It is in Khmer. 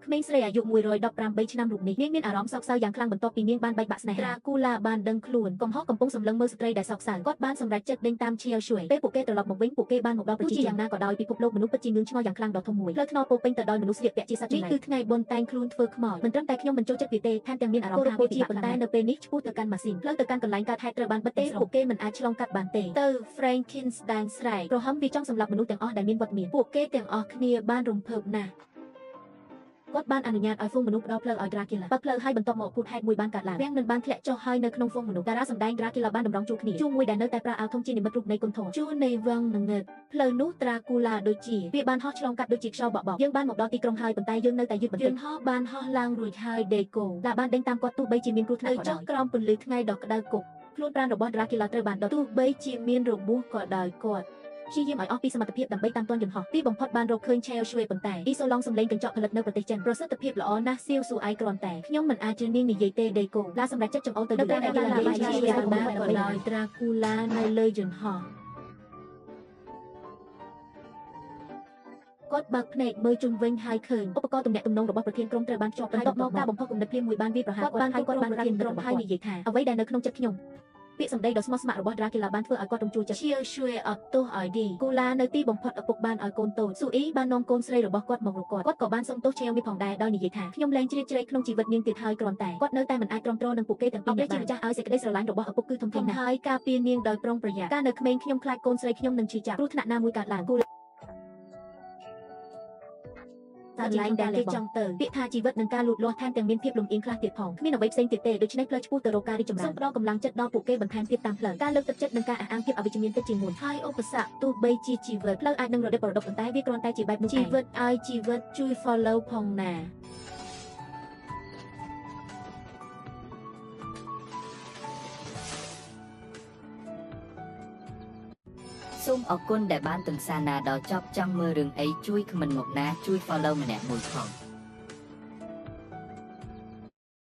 ក្មេងស្រីអាយុ118ឆ្នាំរូបនេះនាងមានអារម្មណ៍សោកសៅយ៉ាងខ្លាំងបន្ទាប់ពីនាងបានបែកបាក់ស្នេហា Dracula បានដឹងខ្លួនកំហុសកំពុងសម្លឹងមើលស្ត្រីដែលសោកសៅគាត់បានសម្រេចចិត្តដេញតាមឈៀវឈួយពេលពួកគេត្រឡប់មកវិញពួកគេបានមកដល់ប្រជាជនយ៉ាងណាក៏ដោយពិភពលោកមនុស្សពិតជាងឿងឆ្ងល់យ៉ាងខ្លាំងដ៏ធំមួយផ្លូវថ្នល់ពោពេញទៅដោយមនុស្សស្លៀកពាក់ជាសត្វនេះគឺថ្ងៃបុណ្យតែងខ្លួនធ្វើខ្មោចមិនត្រឹមតែខ្ញុំមិនចូលចិត្តវាទេថែមទាំងមានអារម្មណ៍ថាវាពិបាកប៉ុន្តែនៅពេលនេះឆ្ពោះទៅកាន់ម៉ាស៊ីនផ្លូវទៅកាន់កន្លែងកើតហេតុត្រូវបានបិទទេពួកគេមិនអាចឆ្លងកាត់បានទេទៅ Frankenstein ស្រែកប្រហែលវាចង់សម្លាប់មនុស្សទាំងអស់ដែលមានវត្តមានពួកគេទាំងអស់គ្នាបានរំភើបណាស់គាត់បានអនុញ្ញាតឲ្យហ្វូងមនុស្សផ្ដល់ផ្លូវឲ្យ Dracula បើកផ្លូវឲ្យបន្ទាប់មកភូតហេតុមួយបានកើតឡើងវាំងនឹងបានធ្លាក់ចុះហើយនៅក្នុងហ្វូងមនុស្សតារាសម្ដែង Dracula បានតម្រង់ជួរគ្នាជួរមួយដែលនៅតែប្រើអាវធំជានិមិត្តរូបនៃគុណធម៌ជួរនៃវងនឹងងឹតផ្លូវនោះ Dracula ដូចជាវាបានហោះឆ្លងកាត់ដូចជាខ្យល់បក់បោកយើងបានមកដល់ទីក្រុងហើយប៉ុន្តែយើងនៅតែយឺតបន្តិចយន្តហោះបានហោះឡើងរួចហើយ Deco ដែលបានដេញតាមគាត់ទោះបីជាមានគ្រោះថ្នាក់ក៏ដោយចុះក្រោមពន្លឺថ្ងៃដ៏ក្តៅគប់ខ្លួនប្រាណរបស់ Dracula ត្រូវបានដុតទោះបីជាមានរបួសក៏ដោយគាត់ព្យាយាមឲ្យអស់ពីសមត្ថភាពដើម្បីតាមទាន់យន្តហោះទីបំផុតបានរកឃើញ Cheo Shui ប៉ុន្តែអ៊ីសូឡុងសម្លេងកញ្ចក់ផលិតនៅប្រទេសចិនប្រសិទ្ធភាពល្អណាស់សៀវសួរឯគ្រាន់តែខ្ញុំមិនអាចជឿនាងនិយាយទេ Deco ឡាសម្រាប់ចិត្តចង្អុលទៅលើ Dracula យ៉ាងណាក៏ដោយ Dracula នៅលើយន្តហោះគាត់បើកភ្នែកមើលជុំវិញហើយឃើញឧបករណ៍ទំនាក់ទំនងរបស់ប្រធានក្រុមត្រូវបានភ្ជាប់ហើយបន្ទាប់មកការបំផុសគំនិតភ្លាមមួយបានវាប្រហារគាត់បានប្រធានក្រុមហើយនិយាយថាអ្វីដែលនៅក្នុងចិត្តខ្ញុំពាក្យសម្ដីដ៏ស្មោះស្ម័គ្ររបស់ Dracula បានធ្វើឲ្យគាត់រំជួលចិត្ត Cheo Shui អត់ទោសឲ្យឌីគូឡានៅទីបំផុតឪពុកបានឲ្យកូនតូចស៊ូអ៊ីបាននាំកូនស្រីរបស់គាត់មករកគាត់ក៏បានសុំទោស Cheo នេះផងដែរដោយនិយាយថាខ្ញុំលែងជ្រៀតជ្រែកក្នុងជីវិតនាងទៀតហើយគ្រាន់តែគាត់នៅតែមិនអាចទ្រាំទ្រនឹងពួកគេទាំងពីរនេះបានជាម្ចាស់ឲ្យសេចក្តីស្រឡាញ់របស់ឪពុកគឺធំធេងណាស់ហើយការពារនាងដោយប្រុងប្រយ័ត្នកាលនៅក្មេងខ្ញុំខ្លាចកូនស្រីខ្ញុំនឹងឈឺចាប់គ្រោះថ្នាក់ណាមួយកើតឡើងកន្លែងដែលគេចង់ទៅពាក្យថាជីវិតនិងការលូតលាស់ថែមទាំងមានភាពលំអៀងខ្លះទៀតផងគ្មានអ្វីផ្សេងទៀតទេដូច្នេះផ្លូវឆ្ពោះទៅរកការរីកចម្រើនសូមផ្ដល់កម្លាំងចិត្តដល់ពួកគេបន្ថែមទៀតតាមផ្លូវការលើកទឹកចិត្តនិងការអះអាងភាពអវិជ្ជមានទៅជាងមុនហើយឧបសគ្គទោះបីជាជីវិតផ្លូវអាចនឹងរដិបរដុបប៉ុន្តែវាគ្រាន់តែជាបែបនោះជីវិតឲ្យជីវិតជួយ follow ផងណាសូមអរគុណដែលបានទស្សនាដល់ចប់ចង់មើលរឿងអីជួយ comment មកណាជួយ follow ម្នាក់មួយផង